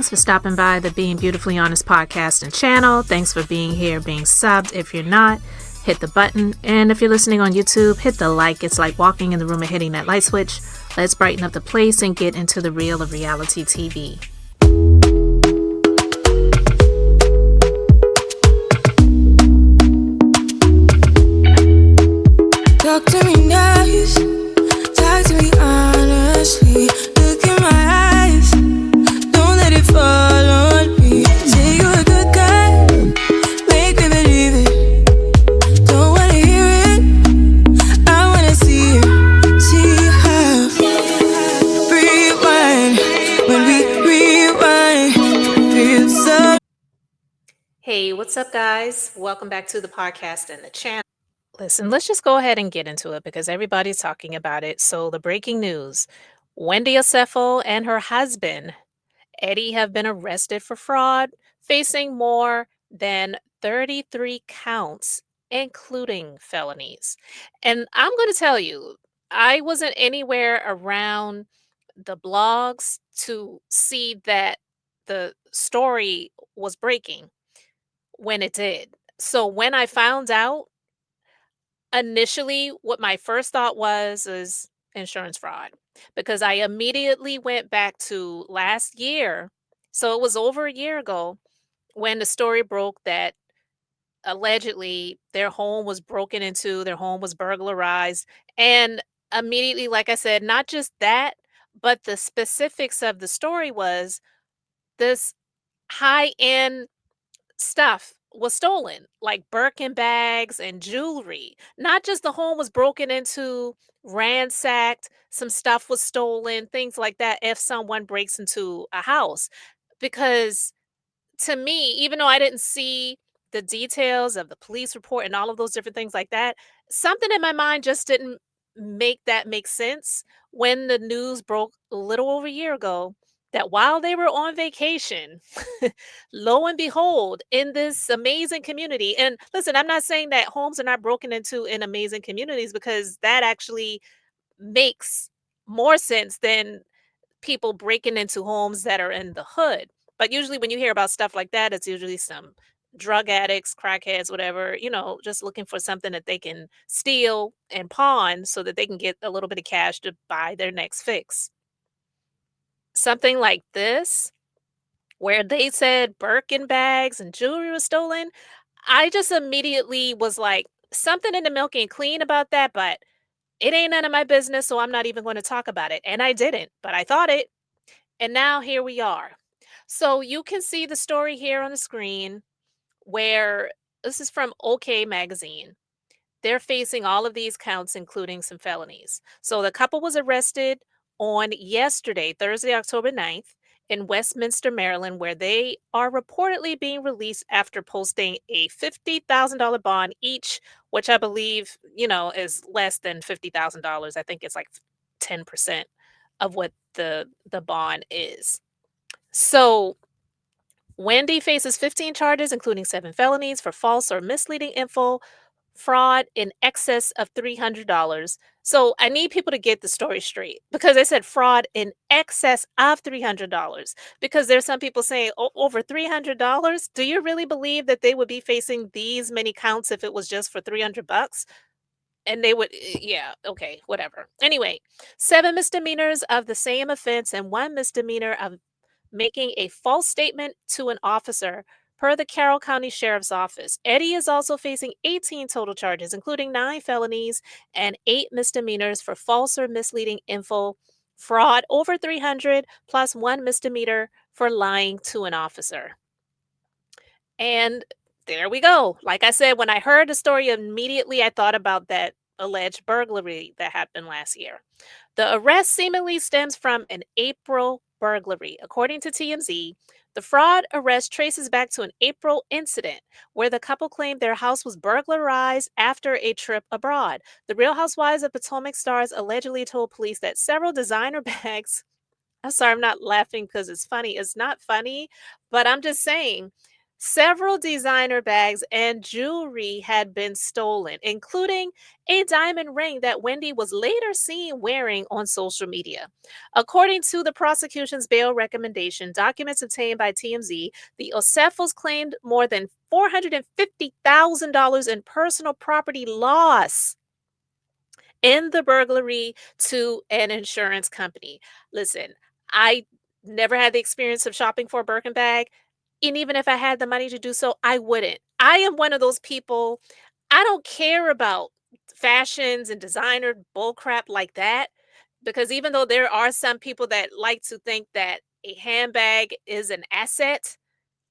Thanks for stopping by the Being Beautifully Honest podcast and channel. Thanks for being here, being subbed. If you're not, hit the button. And if you're listening on YouTube, hit the like. It's like walking in the room and hitting that light switch. Let's brighten up the place and get into the real of reality TV. Talk to me nice, talk to me honestly. Look in my eyes, don't let it fall on me. Say you're a good guy, make me believe it. Don't wanna hear it, I wanna see how. Rewind, when we rewind, feel so. Hey, what's up, guys? Welcome back to the podcast and the channel. Listen, let's just go ahead and get into it because everybody's talking about it. So, the breaking news: Wendy Osefo and her husband, Eddie, have been arrested for fraud, facing more than 33 counts, including felonies. And I'm going to tell you, I wasn't anywhere around the blogs to see that the story was breaking when it did. So, when I found out, initially, what my first thought was is insurance fraud because I immediately went back to last year. So it was over a year ago when the story broke that allegedly their home was broken into, their home was burglarized. And immediately, like I said, not just that, but the specifics of the story was this high end stuff was stolen, like Birkin bags and jewelry. Not just the home was broken into, ransacked, some stuff was stolen, things like that, if someone breaks into a house. Because to me, even though I didn't see the details of the police report and all of those different things like that, something in my mind just didn't make that make sense when the news broke a little over a year ago that while they were on vacation, lo and behold, in this amazing community. And listen, I'm not saying that homes are not broken into in amazing communities because that actually makes more sense than people breaking into homes that are in the hood. But usually when you hear about stuff like that, it's usually some drug addicts, crackheads, whatever, just looking for something that they can steal and pawn so that they can get a little bit of cash to buy their next fix. Something like this, where they said Birkin bags and jewelry was stolen, I just immediately was like, something in the milk ain't clean about that, but it ain't none of my business, so I'm not even going to talk about it. And I didn't, but I thought it. And now here we are. So you can see the story here on the screen where this is from OK Magazine. They're facing all of these counts, including some felonies. So the couple was arrested on yesterday, Thursday, October 9th, in Westminster, Maryland, where they are reportedly being released after posting a $50,000 bond each, which I believe, is less than $50,000. I think it's like 10% of what the bond is. So Wendy faces 15 charges, including 7 felonies for false or misleading info, fraud in excess of $300. So I need people to get the story straight because I said fraud in excess of $300 because there's some people saying over $300. Do you really believe that they would be facing these many counts if it was just for $300? And they would, yeah, okay, whatever. Anyway, 7 misdemeanors of the same offense and 1 misdemeanor of making a false statement to an officer, per the Carroll County Sheriff's Office. Eddie is also facing 18 total charges, including 9 felonies and 8 misdemeanors for false or misleading info, fraud over 300, plus 1 misdemeanor for lying to an officer. And there we go. Like I said, when I heard the story, immediately I thought about that alleged burglary that happened last year. The arrest seemingly stems from an April burglary. According to TMZ, the fraud arrest traces back to an April incident where the couple claimed their house was burglarized after a trip abroad. The Real Housewives of Potomac stars allegedly told police that several designer bags. I'm sorry, I'm not laughing because it's funny. It's not funny, but I'm just saying Several designer bags and jewelry had been stolen, including a diamond ring that Wendy was later seen wearing on social media. According to the prosecution's bail recommendation, documents obtained by TMZ, the Osefos claimed more than $450,000 in personal property loss in the burglary to an insurance company. Listen, I never had the experience of shopping for a Birkin bag, and even if I had the money to do so, I wouldn't. I am one of those people, I don't care about fashions and designer bullcrap like that, because even though there are some people that like to think that a handbag is an asset,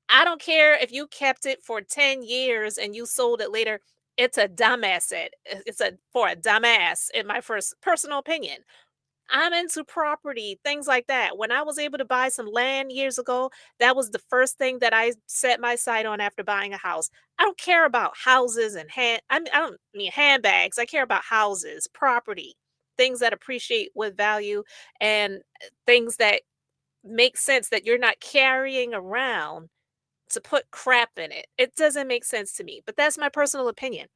I don't care if you kept it for 10 years and you sold it later. It's a dumb asset. It's a for a dumbass, in my first personal opinion. I'm into property, things like that. When I was able to buy some land years ago, that was the first thing that I set my sight on after buying a house. I don't care about houses and I don't mean handbags. I care about houses, property, things that appreciate with value, and things that make sense that you're not carrying around to put crap in it. It doesn't make sense to me, but that's my personal opinion.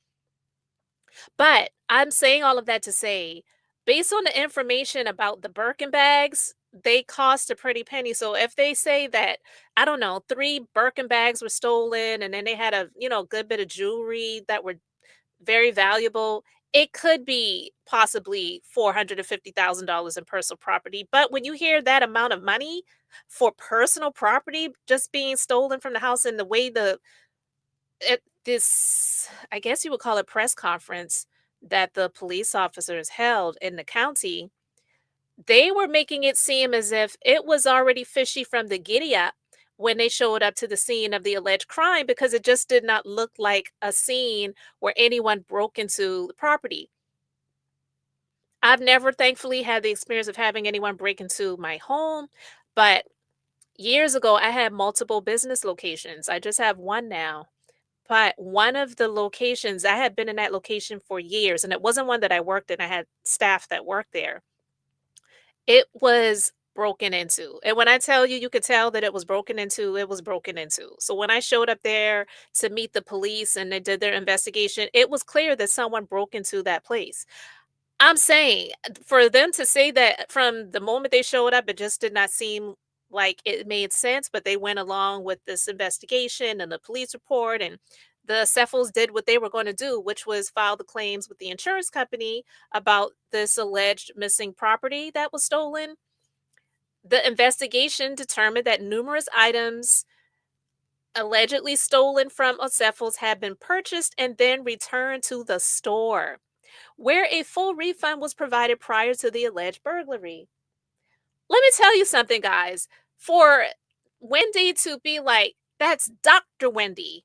But I'm saying all of that to say, based on the information about the Birkin bags, they cost a pretty penny. So if they say that, I don't know, 3 Birkin bags were stolen and then they had a, good bit of jewelry that were very valuable, it could be possibly $450,000 in personal property. But when you hear that amount of money for personal property just being stolen from the house, and the way this, I guess you would call it, press conference that the police officers held in the county, they were making it seem as if it was already fishy from the giddy up when they showed up to the scene of the alleged crime, because it just did not look like a scene where anyone broke into the property. I've never, thankfully, had the experience of having anyone break into my home, but years ago, I had multiple business locations. I just have one now. But one of the locations, I had been in that location for years, and it wasn't one that I worked in. I had staff that worked there. It was broken into. And when I tell you, you could tell that it was broken into, it was broken into. So when I showed up there to meet the police and they did their investigation, it was clear that someone broke into that place. I'm saying, for them to say that from the moment they showed up, it just did not seem like it made sense, but they went along with this investigation and the police report, and the Cephals did what they were going to do, which was file the claims with the insurance company about this alleged missing property that was stolen. The investigation determined that numerous items allegedly stolen from Cephals had been purchased and then returned to the store, where a full refund was provided prior to the alleged burglary. Let me tell you something, guys. For Wendy to be like, that's Dr. Wendy,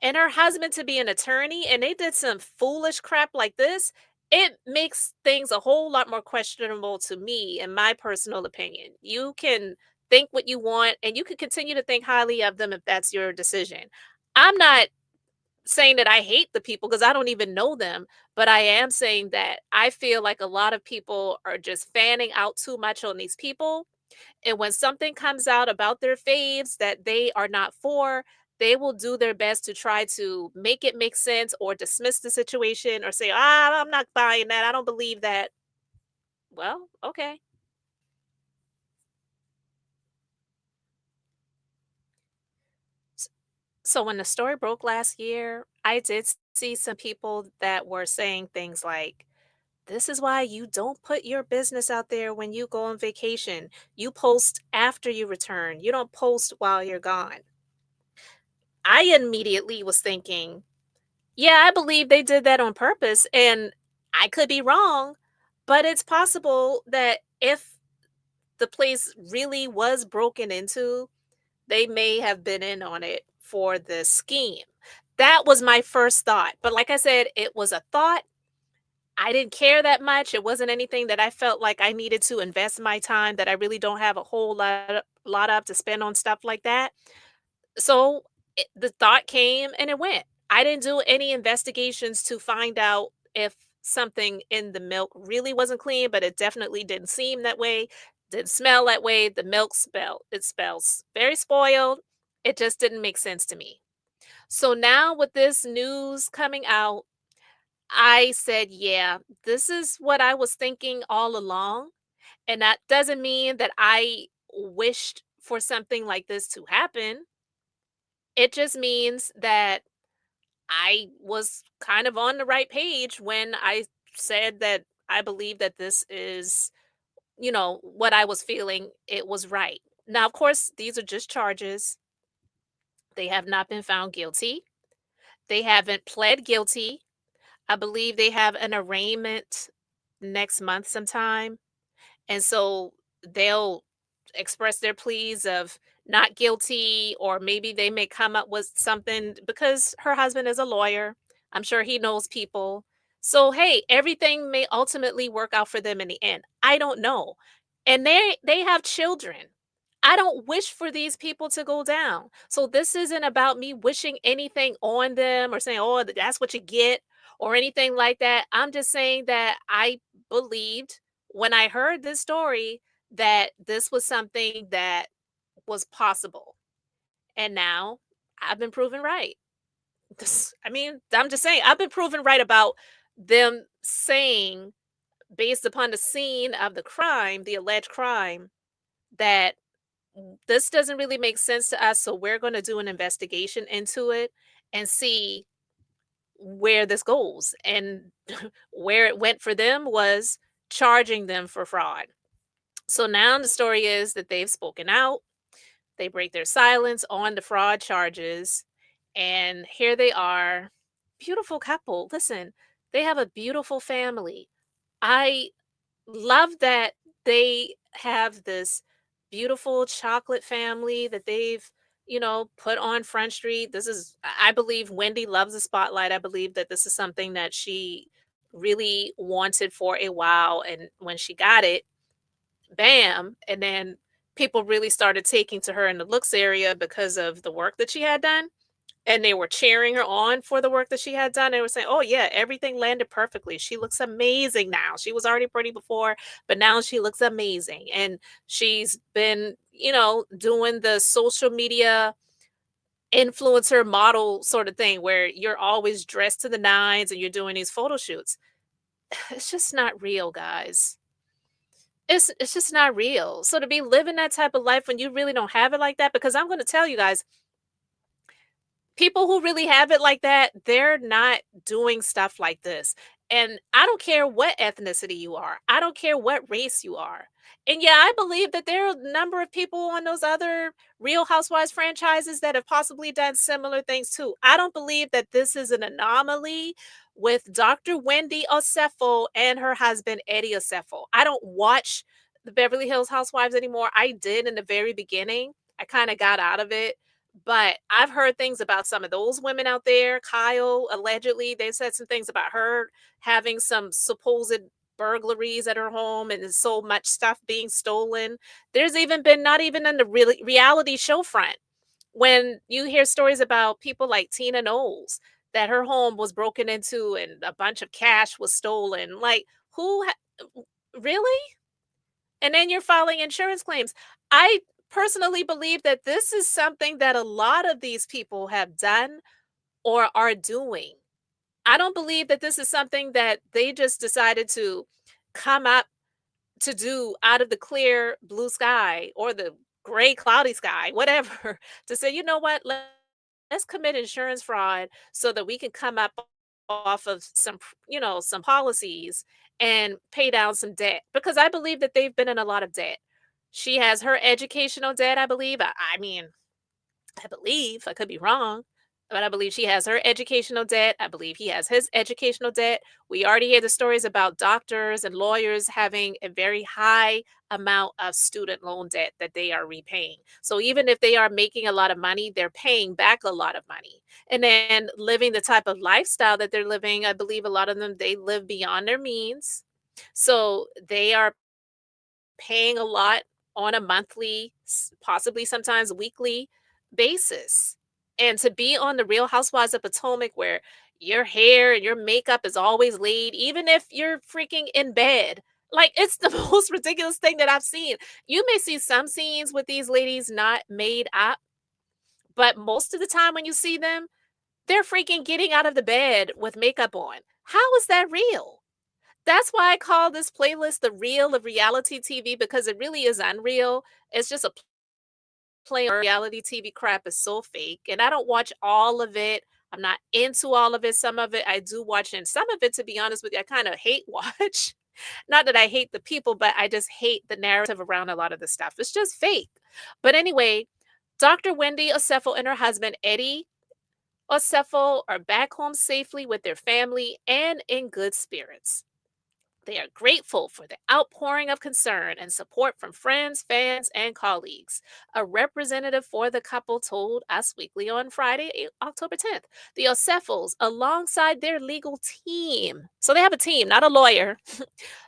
and her husband to be an attorney, and they did some foolish crap like this, it makes things a whole lot more questionable to me, in my personal opinion. You can think what you want, and you can continue to think highly of them if that's your decision. I'm not saying that I hate the people because I don't even know them, but I am saying that I feel like a lot of people are just fanning out too much on these people. And when something comes out about their faves that they are not for, they will do their best to try to make it make sense or dismiss the situation or say, I'm not buying that. I don't believe that. Well, okay. S- So when the story broke last year, I did see some people that were saying things like, this is why you don't put your business out there when you go on vacation. You post after you return. You don't post while you're gone. I immediately was thinking, yeah, I believe they did that on purpose, and I could be wrong, but it's possible that if the place really was broken into, they may have been in on it for the scheme. That was my first thought. But like I said, it was a thought. I didn't care that much. It wasn't anything that I felt like I needed to invest my time, that I really don't have a whole lot of to spend on stuff like that. So the thought came and it went. I didn't do any investigations to find out if something in the milk really wasn't clean, but it definitely didn't seem that way. Didn't smell that way. The milk smell, it smells very spoiled. It just didn't make sense to me. So now with this news coming out, I said, yeah, this is what I was thinking all along. And that doesn't mean that I wished for something like this to happen. It just means that I was kind of on the right page when I said that I believe that this is, what I was feeling, it was right. Now, of course, these are just charges. They have not been found guilty. They haven't pled guilty. I believe they have an arraignment next month sometime. And so they'll express their pleas of not guilty, or maybe they may come up with something because her husband is a lawyer. I'm sure he knows people. So hey, everything may ultimately work out for them in the end. I don't know. And they have children. I don't wish for these people to go down. So this isn't about me wishing anything on them or saying, "Oh, that's what you get," or anything like that. I'm just saying that I believed when I heard this story that this was something that was possible. And now I've been proven right. I mean, I'm just saying, I've been proven right about them saying, based upon the scene of the crime, the alleged crime, that this doesn't really make sense to us. So we're going to do an investigation into it and see where this goes. And where it went for them was charging them for fraud. So now the story is that they've spoken out, they break their silence on the fraud charges, and here they are. Beautiful couple. Listen, they have a beautiful family. I love that they have this beautiful chocolate family that they've, put on Front Street. This is, I believe Wendy loves the spotlight. I believe that this is something that she really wanted for a while. And when she got it, bam, and then people really started taking to her in the looks area because of the work that she had done, and they were cheering her on for the work that she had done. They were saying, "Oh yeah, everything landed perfectly. She looks amazing now. She was already pretty before, but now she looks amazing." And she's been, doing the social media influencer model sort of thing where you're always dressed to the nines and you're doing these photo shoots. It's just not real, guys. It's just not real. So to be living that type of life when you really don't have it like that, because I'm gonna tell you guys, people who really have it like that, they're not doing stuff like this. And I don't care what ethnicity you are. I don't care what race you are. And yeah, I believe that there are a number of people on those other Real Housewives franchises that have possibly done similar things too. I don't believe that this is an anomaly with Dr. Wendy Osefo and her husband Eddie Osefo. I don't watch the Beverly Hills Housewives anymore. I did in the very beginning. I kind of got out of it, but I've heard things about some of those women out there. Kyle, allegedly, they said some things about her having some supposed burglaries at her home and there's so much stuff being stolen. There's even been, not even in the reality show front, when you hear stories about people like Tina Knowles, that her home was broken into and a bunch of cash was stolen. Like, really? And then you're filing insurance claims. I personally believe that this is something that a lot of these people have done or are doing. I don't believe that this is something that they just decided to come up to do out of the clear blue sky or the gray cloudy sky, whatever, to say, you know what, let's commit insurance fraud so that we can come up off of some policies and pay down some debt, because I believe that they've been in a lot of debt. She has her educational debt, I believe. I believe, I could be wrong, but I believe she has her educational debt. I believe he has his educational debt. We already hear the stories about doctors and lawyers having a very high amount of student loan debt that they are repaying. So even if they are making a lot of money, they're paying back a lot of money. And then living the type of lifestyle that they're living, I believe a lot of them, they live beyond their means. So they are paying a lot on a monthly, possibly sometimes weekly basis. And to be on the Real Housewives of Potomac, where your hair and your makeup is always laid, even if you're freaking in bed. Like, it's the most ridiculous thing that I've seen. You may see some scenes with these ladies not made up, but most of the time when you see them, they're freaking getting out of the bed with makeup on. How is that real? That's why I call this playlist the real of reality TV because it really is unreal. It's just a play on reality TV crap is so fake. And I don't watch all of it. I'm not into all of it. Some of it I do watch, and some of it, to be honest with you, I kind of hate watch. Not that I hate the people, but I just hate the narrative around a lot of the stuff. It's just fake. But anyway, Dr. Wendy Osefo and her husband, Eddie Osefo, are back home safely with their family and in good spirits. They are grateful for the outpouring of concern and support from friends, fans, and colleagues. A representative for the couple told Us Weekly on Friday, October 10th. The Osefos, alongside their legal team, so they have a team, not a lawyer,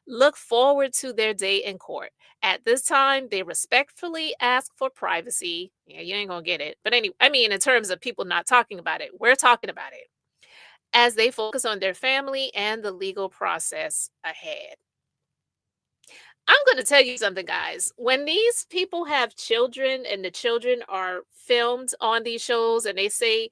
look forward to their day in court. At this time, they respectfully ask for privacy. Yeah, you ain't gonna get it. But anyway, I mean, in terms of people not talking about it, we're talking about it as they focus on their family and the legal process ahead. I'm going to tell you something, guys. When these people have children and the children are filmed on these shows and they say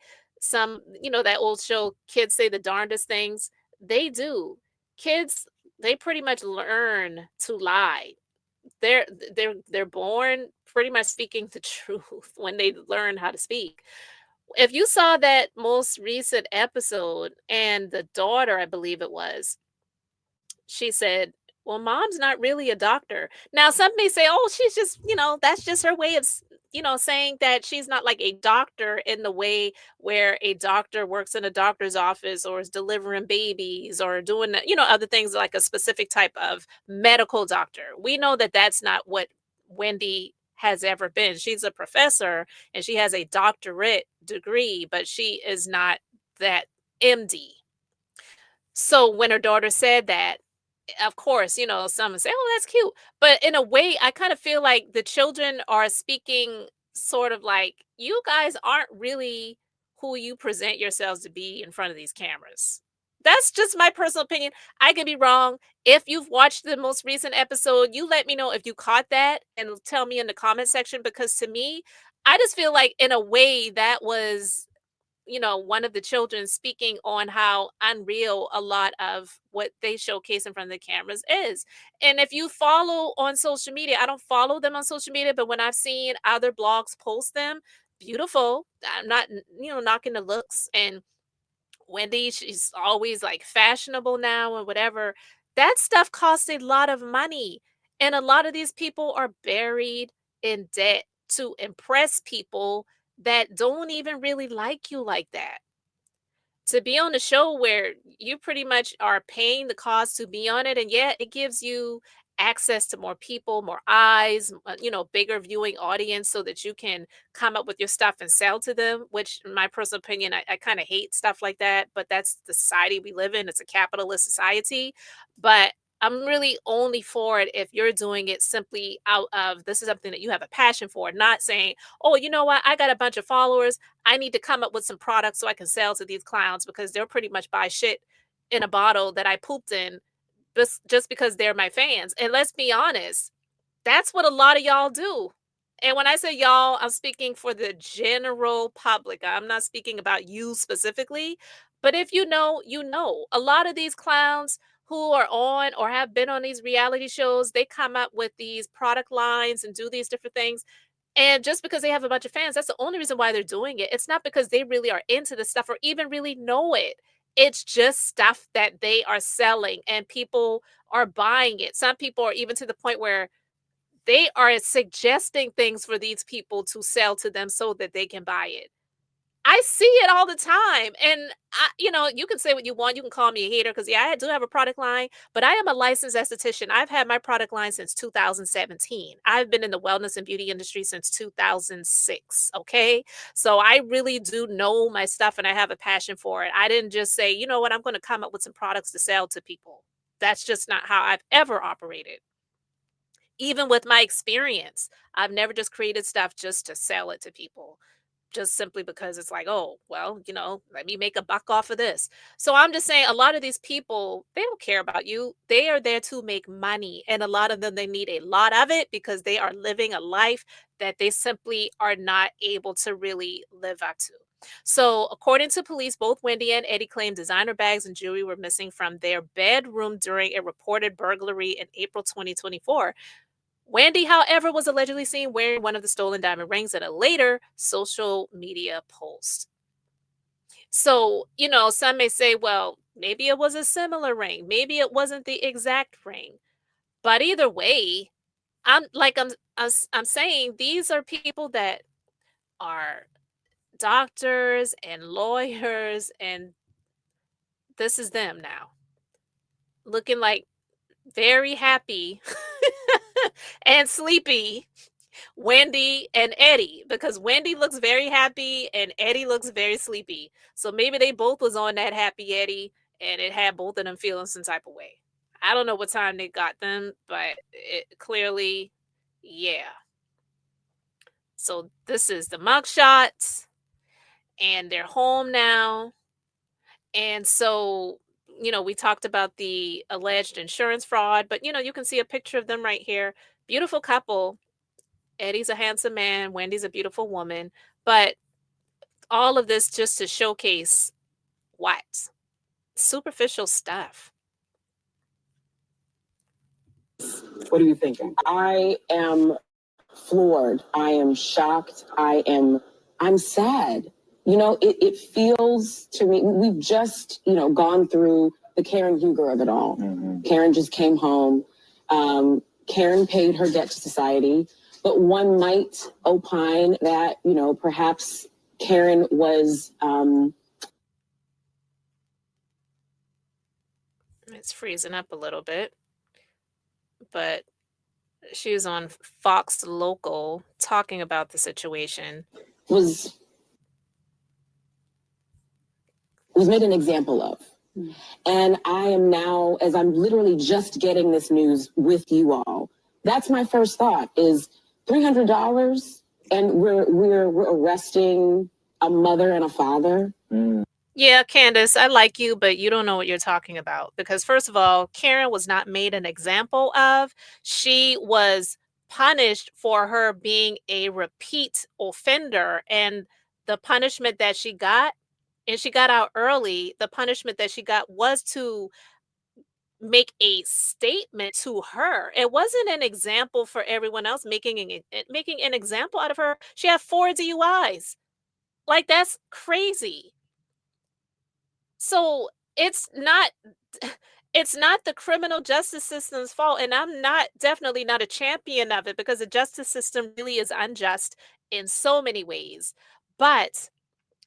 that old show, kids say the darndest things, they do. Kids, they pretty much learn to lie. They're they're born pretty much speaking the truth when they learn how to speak. If you saw that most recent episode and the daughter, I believe it was, she said, "Well, mom's not really a doctor." Now, some may say, "Oh, she's just, that's just her way of, saying that she's not like a doctor in the way where a doctor works in a doctor's office or is delivering babies or doing, other things like a specific type of medical doctor." We know that that's not what Wendy has ever been. She's a professor and she has a doctorate degree, but she is not that MD. So when her daughter said that, of course, some would say, "Oh, that's cute." But in a way, I kind of feel like the children are speaking sort of like, you guys aren't really who you present yourselves to be in front of these cameras. That's just my personal opinion. I could be wrong. If you've watched the most recent episode, you let me know if you caught that and tell me in the comment section because to me, I just feel like in a way that was one of the children speaking on how unreal a lot of what they showcase in front of the cameras is. And if you follow on social media, I don't follow them on social media, but when I've seen other blogs post them, beautiful. I'm not, knocking the looks. And Wendy, she's always like fashionable now and whatever. That stuff costs a lot of money. And a lot of these people are buried in debt to impress people that don't even really like you like that. To be on a show where you pretty much are paying the cost to be on it, and yet it gives you access to more people, more eyes, bigger viewing audience so that you can come up with your stuff and sell to them, which in my personal opinion, I kind of hate stuff like that, but that's the society we live in. It's a capitalist society. But I'm really only for it if you're doing it simply out of this is something that you have a passion for, not saying, "Oh, you know what? I got a bunch of followers. I need to come up with some products so I can sell to these clowns because they'll pretty much buy shit in a bottle that I pooped in just because they're my fans." And let's be honest, that's what a lot of y'all do. And when I say y'all, I'm speaking for the general public. I'm not speaking about you specifically. But if you know, you know. A lot of these clowns who are on or have been on these reality shows, they come up with these product lines and do these different things and just because they have a bunch of fans, that's the only reason why they're doing it. It's not because they really are into the stuff or even really know it. It's just stuff that they are selling and people are buying it. Some people are even to the point where they are suggesting things for these people to sell to them so that they can buy it. I see it all the time. And you can say what you want. You can call me a hater because yeah, I do have a product line, but I am a licensed esthetician. I've had my product line since 2017. I've been in the wellness and beauty industry since 2006. Okay. So I really do know my stuff and I have a passion for it. I didn't just say, you know what, I'm going to come up with some products to sell to people. That's just not how I've ever operated. Even with my experience, I've never just created stuff just to sell it to people. just simply because it's like, oh, well, let me make a buck off of this. So I'm just saying a lot of these people, they don't care about you. They are there to make money. And a lot of them, they need a lot of it because they are living a life that they simply are not able to really live up to. So, according to police, both Wendy and Eddie claimed designer bags and jewelry were missing from their bedroom during a reported burglary in April 2024. Wendy, however, was allegedly seen wearing one of the stolen diamond rings in a later social media post. So, some may say, well, maybe it was a similar ring. Maybe it wasn't the exact ring. But either way, I'm saying these are people that are doctors and lawyers, and this is them now, looking like very happy and sleepy Wendy and Eddie, because Wendy looks very happy and Eddie looks very sleepy. So maybe they both was on that happy Eddie and it had both of them feeling some type of way. I don't know what time they got them, but it clearly, yeah. So this is the mugshots and they're home now. And so, we talked about the alleged insurance fraud, but you can see a picture of them right here. Beautiful couple. Eddie's a handsome man, Wendy's a beautiful woman, but all of this just to showcase what? Superficial stuff. What are you thinking? I am floored. I am shocked. I'm sad. It feels to me, we've just, gone through the Karen Huger of it all. Mm-hmm. Karen just came home. Karen paid her debt to society, but one might opine that, perhaps Karen was, It's freezing up a little bit, but she was on Fox Local talking about the situation. Was made an example of. And I am now, as I'm literally just getting this news with you all, that's my first thought is $300 and we're arresting a mother and a father. Yeah, Candace, I like you, but you don't know what you're talking about. Because, first of all, Karen was not made an example of. She was punished for her being a repeat offender. And the punishment that she got, and she got out early, the punishment that she got was to make a statement to her. It wasn't an example for everyone else, making an example out of her. She had 4 DUIs. Like, that's crazy. So it's not it's not the criminal justice system's fault, and I'm not definitely not a champion of it because the justice system really is unjust in so many ways. But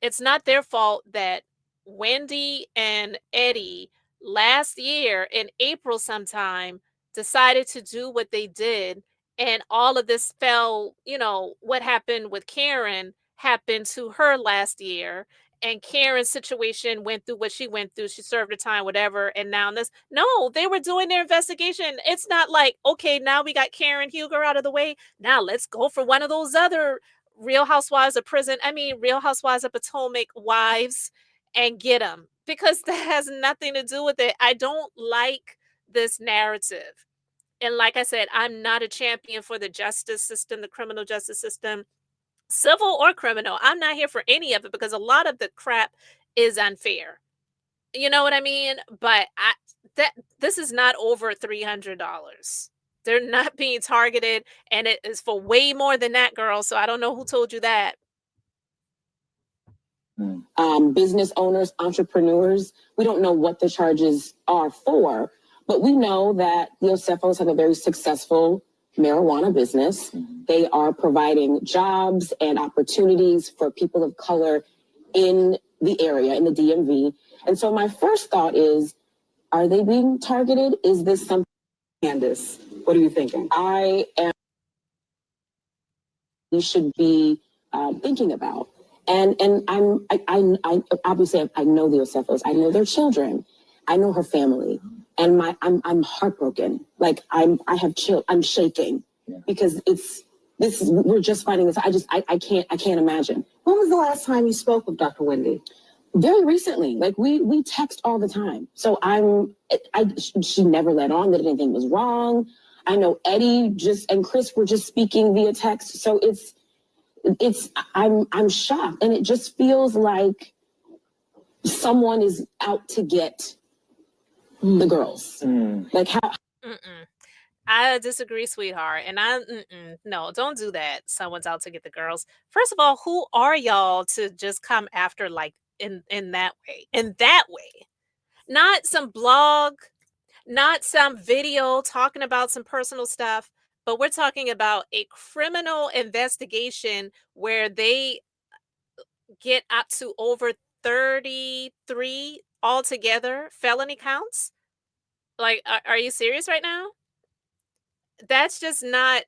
it's not their fault that Wendy and Eddie last year in April sometime decided to do what they did, and all of this fell, what happened with Karen happened to her last year, and Karen's situation went through what she went through. She served her time, whatever, and now this. No, they were doing their investigation. It's not like, okay, now we got Karen Huger out of the way. Now let's go for one of those other Real Housewives of Real Housewives of Potomac wives and get them, because that has nothing to do with it. I don't like this narrative. And like I said, I'm not a champion for the justice system, the criminal justice system, civil or criminal. I'm not here for any of it because a lot of the crap is unfair. You know what I mean? But this is not over $300. They're not being targeted, and it is for way more than that, girl. So I don't know who told you that. Business owners, entrepreneurs, we don't know what the charges are for, but we know that the Osefos have a very successful marijuana business. Mm-hmm. They are providing jobs and opportunities for people of color in the area, in the DMV. And so my first thought is, are they being targeted? Is this something? Candace, what are you thinking? You should be thinking about. And I obviously I know the Osefos. I know their children. I know her family, and I'm heartbroken. Like I'm shaking because we're just finding this. I can't imagine. When was the last time you spoke with Dr. Wendy? Very recently. Like we text all the time. So she never let on that anything was wrong. I know Eddie and Chris were just speaking via text. So I'm shocked, and it just feels like someone is out to get the girls. Like how Mm-mm. I disagree, sweetheart. And no, don't do that. Someone's out to get the girls. First of all, who are y'all to just come after like in that way? In that way. Not some blog, not some video talking about some personal stuff, but we're talking about a criminal investigation where they get up to over 33 altogether felony counts. Like, are you serious right now? That's just not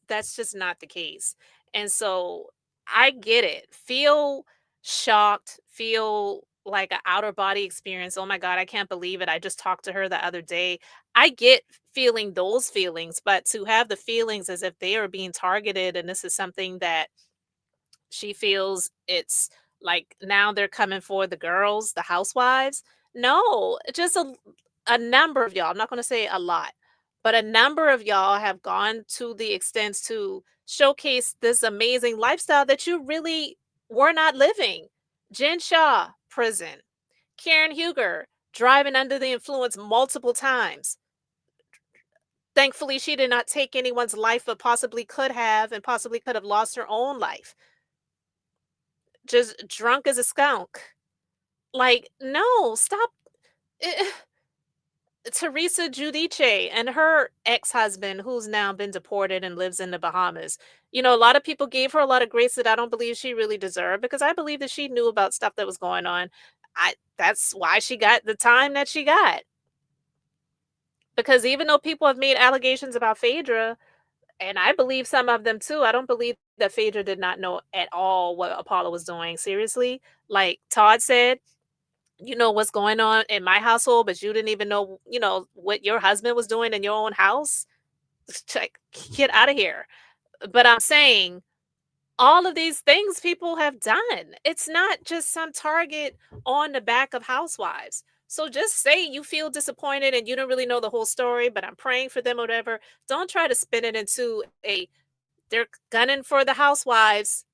that's just not the case. And so I get it. Feel shocked, feel like an outer body experience. Oh my God, I can't believe it. I just talked to her the other day. I get feeling those feelings, but to have the feelings as if they are being targeted and this is something that she feels it's like now they're coming for the girls, the housewives. No, just a number of y'all. I'm not going to say a lot, but a number of y'all have gone to the extent to showcase this amazing lifestyle that you really were not living. Jen Shaw, prison. Karen Huger, driving under the influence multiple times. Thankfully, she did not take anyone's life, but possibly could have, and possibly could have lost her own life. Just drunk as a skunk. Like, no, stop. Eh, Teresa Giudice and her ex-husband, who's now been deported and lives in the Bahamas. You know, a lot of people gave her a lot of grace that I don't believe she really deserved because I believe that she knew about stuff that was going on. That's why she got the time that she got. Because even though people have made allegations about Phaedra, and I believe some of them too, I don't believe that Phaedra did not know at all what Apollo was doing. Seriously. Like Todd said, you know what's going on in my household, but you didn't even know, what your husband was doing in your own house. Like, get out of here. But I'm saying all of these things people have done. It's not just some target on the back of housewives. So just say you feel disappointed and you don't really know the whole story, but I'm praying for them or whatever. Don't try to spin it into they're gunning for the housewives.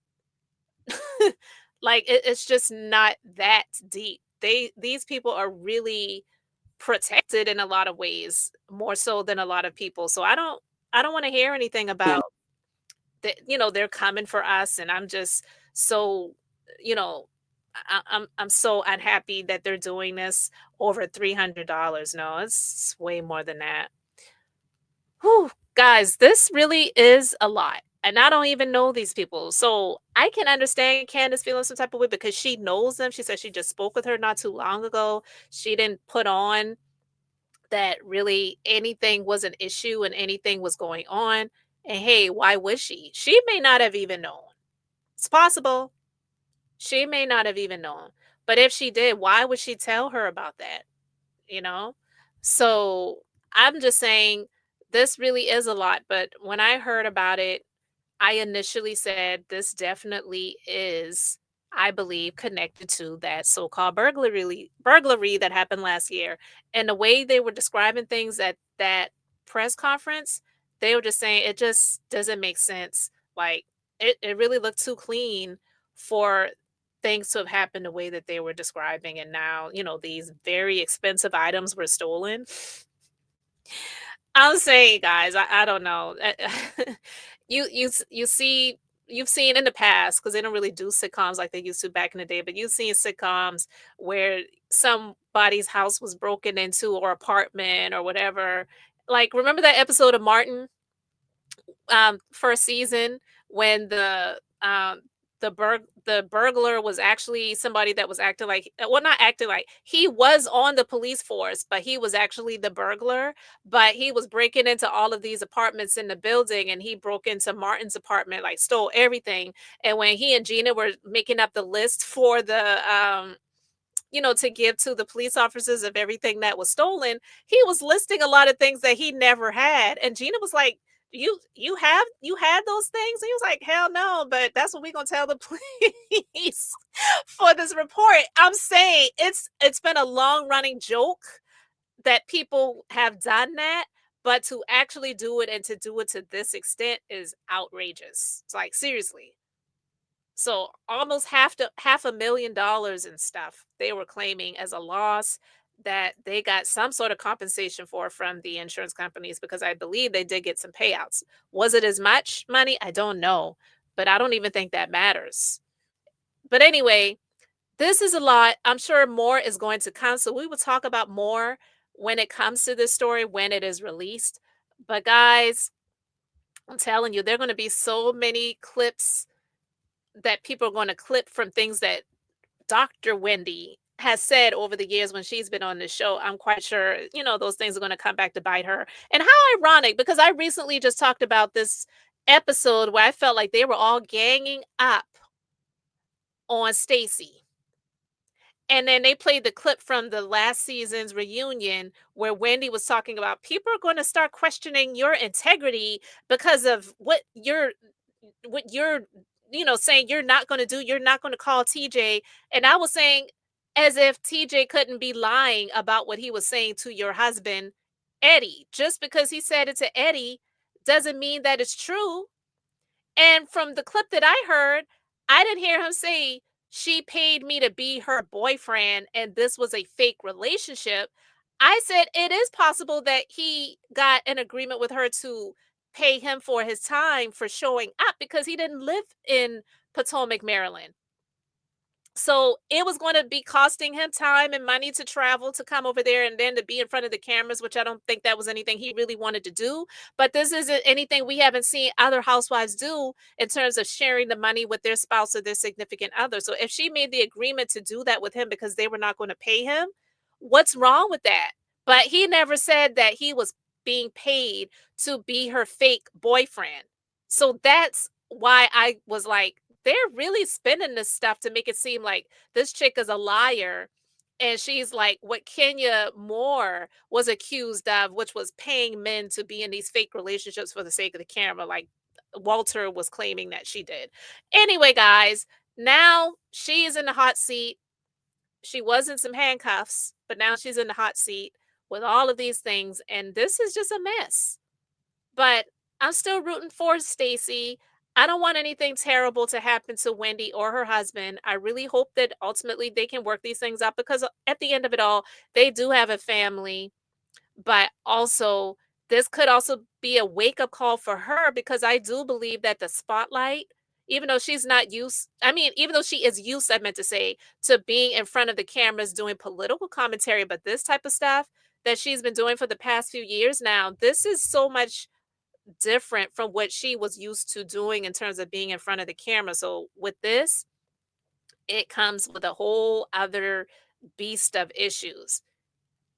Like it's just not that deep. These people are really protected in a lot of ways, more so than a lot of people. So I don't want to hear anything about that, they're coming for us and I'm just so, you know, I'm so unhappy that they're doing this over $300. No, it's way more than that. Whew, guys, this really is a lot. And I don't even know these people. So I can understand Candace feeling some type of way because she knows them. She said she just spoke with her not too long ago. She didn't put on that really anything was an issue and anything was going on. And hey, why would she? She may not have even known. It's possible. She may not have even known. But if she did, why would she tell her about that? You know? So I'm just saying this really is a lot. But when I heard about it, I initially said this definitely is, I believe, connected to that so-called burglary that happened last year. And the way they were describing things at that press conference, they were just saying it just doesn't make sense. Like it really looked too clean for things to have happened the way that they were describing. And now, these very expensive items were stolen. I'm saying, guys, I don't know. You see, you've seen in the past because they don't really do sitcoms like they used to back in the day, but you've seen sitcoms where somebody's house was broken into or apartment or whatever. Like, remember that episode of Martin, first season when the burglar was actually somebody that was acting like, well, not acting like, he was on the police force, but he was actually the burglar, but he was breaking into all of these apartments in the building and he broke into Martin's apartment, like stole everything. And when he and Gina were making up the list for to give to the police officers of everything that was stolen, he was listing a lot of things that he never had. And Gina was like, You had those things?" And he was like, "Hell no, but that's what we gonna tell the police for this report." I'm saying it's been a long running joke that people have done that, but to actually do it and to do it to this extent is outrageous. It's like, seriously. So almost half a million dollars and stuff they were claiming as a loss that they got some sort of compensation for from the insurance companies because I believe they did get some payouts. Was it as much money? I don't know, but I don't even think that matters. But anyway, this is a lot. I'm sure more is going to come. So we will talk about more when it comes to this story when it is released. But guys, I'm telling you, there are going to be so many clips that people are going to clip from things that Dr. Wendy has said over the years when she's been on the show. I'm quite sure, those things are going to come back to bite her. And how ironic, because I recently just talked about this episode where I felt like they were all ganging up on Stacy. And then they played the clip from the last season's reunion where Wendy was talking about people are going to start questioning your integrity because of what you're saying you're not going to do. You're not going to call TJ. And I was saying as if TJ couldn't be lying about what he was saying to your husband, Eddie. Just because he said it to Eddie doesn't mean that it's true. And from the clip that I heard, I didn't hear him say, she paid me to be her boyfriend and this was a fake relationship. I said it is possible that he got an agreement with her to pay him for his time for showing up because he didn't live in Potomac, Maryland. So it was going to be costing him time and money to travel to come over there and then to be in front of the cameras, which I don't think that was anything he really wanted to do. But this isn't anything we haven't seen other housewives do in terms of sharing the money with their spouse or their significant other. So if she made the agreement to do that with him because they were not going to pay him, what's wrong with that? But he never said that he was being paid to be her fake boyfriend. So that's why I was like, they're really spinning this stuff to make it seem like this chick is a liar. And she's like what Kenya Moore was accused of, which was paying men to be in these fake relationships for the sake of the camera, like Walter was claiming that she did. Anyway, guys, now she is in the hot seat. She was in some handcuffs, but now she's in the hot seat with all of these things. And this is just a mess. But I'm still rooting for Stacy. I don't want anything terrible to happen to Wendy or her husband. I really hope that ultimately they can work these things out because at the end of it all, they do have a family. But also, this could also be a wake up call for her because I do believe that the spotlight, even though she's not used, I mean, even though she is used, I meant to say, to being in front of the cameras doing political commentary, but this type of stuff that she's been doing for the past few years now, this is so much different from what she was used to doing in terms of being in front of the camera. So with this, it comes with a whole other beast of issues.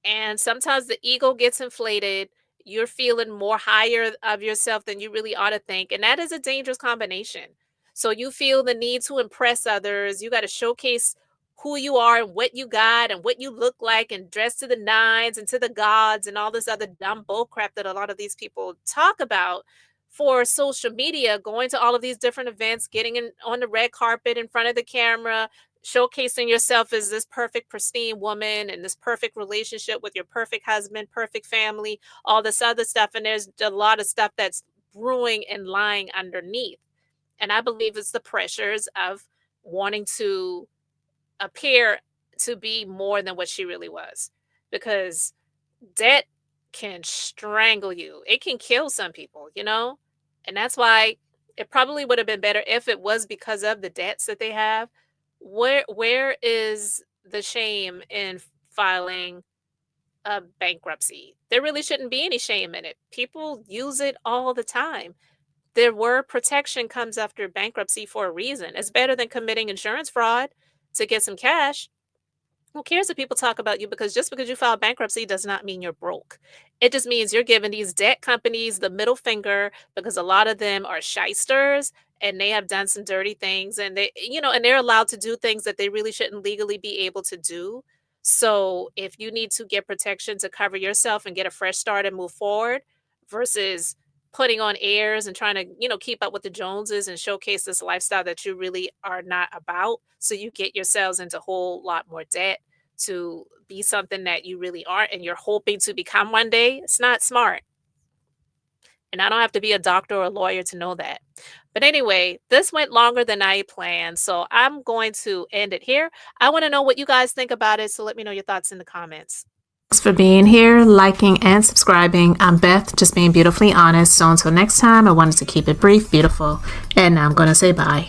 And sometimes the ego gets inflated. You're feeling more higher of yourself than you really ought to think. And that is a dangerous combination. So you feel the need to impress others. You got to showcase who you are and what you got and what you look like and dress to the nines and to the gods and all this other dumb bull crap that a lot of these people talk about for social media, going to all of these different events, getting in on the red carpet in front of the camera, showcasing yourself as this perfect, pristine woman and this perfect relationship with your perfect husband, perfect family, all this other stuff. And there's a lot of stuff that's brewing and lying underneath. And I believe it's the pressures of wanting to appear to be more than what she really was. Because debt can strangle you, it can kill some people. And that's why it probably would have been better if it was because of the debts that they have. Where is the shame in filing a bankruptcy? There really shouldn't be any shame in it. People use it all the time. Their word protection comes after bankruptcy for a reason. It's better than committing insurance fraud to get some cash. Who cares if people talk about you? Because just because you file bankruptcy does not mean you're broke. It just means you're giving these debt companies the middle finger because a lot of them are shysters and they have done some dirty things and and they're allowed to do things that they really shouldn't legally be able to do. So if you need to get protection to cover yourself and get a fresh start and move forward versus putting on airs and trying to, keep up with the Joneses and showcase this lifestyle that you really are not about. So you get yourselves into a whole lot more debt to be something that you really aren't and you're hoping to become one day. It's not smart. And I don't have to be a doctor or a lawyer to know that. But anyway, this went longer than I planned. So I'm going to end it here. I want to know what you guys think about it. So let me know your thoughts in the comments. Thanks for being here, liking, and subscribing. I'm Beth, just being beautifully honest. So until next time, I wanted to keep it brief, beautiful, and now I'm going to say bye.